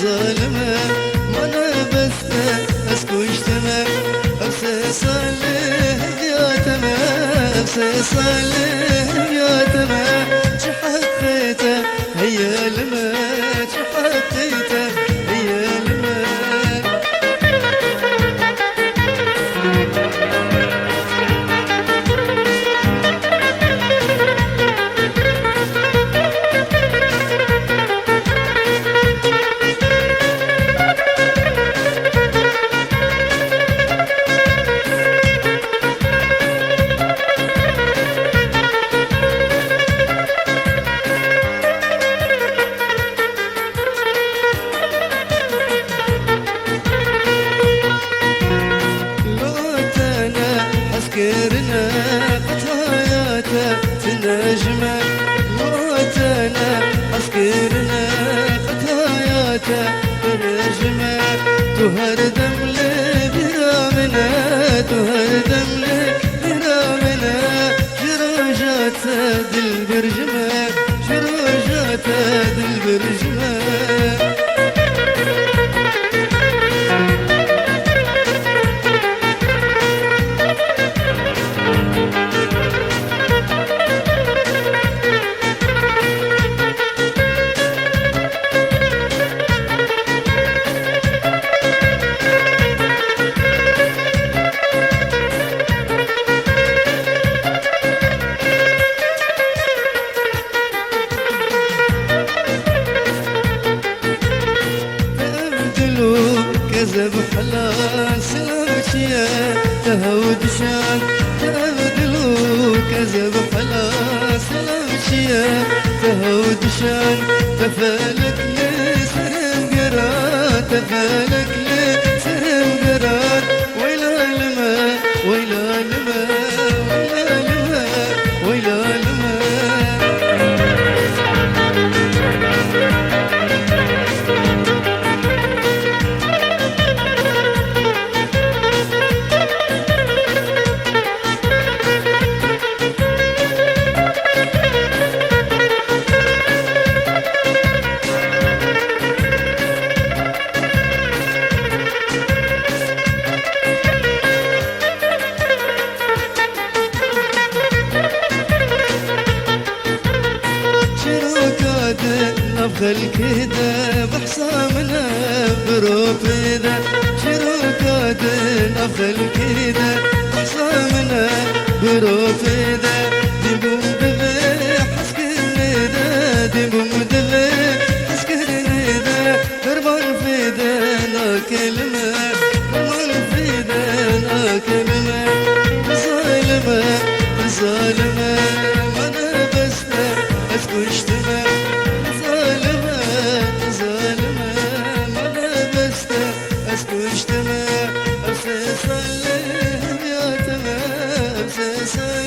ظالمة ما أنا بس أسكوشتمة أفسي صالح يا تمة أفسي صالح يا تمة شحقيته هيا لما شحقيته هيا لما عسكرنا خطاياته تنجمه موتنا عسكرنا خطاياته تنجمه تهردم لبرامنا تهردم لبرامنا جراجاته دالبرجمه جراجاته دالبرجمه كذب حلال سلامتيا تهود شان تبدلو كذب حلال سلامتيا تهود شان تفالك لسرم قرار تفالك لسرم قرار ويلا لما ويلا لما ويلا لما ويلا لما نبخل كده بحصامنا بروفيدا شروكات نبخل كده بحصامنا بروفيدا دبوم دبي حسكرني دا دبوم دبي حسكرني دا دربان فيدا لا كلمة دربان فيدا لا كلمة ظالمة ظالمة ما أنا بس أسكشتمة أسكشتمه أفسي صلي يا تمام أفسي صلي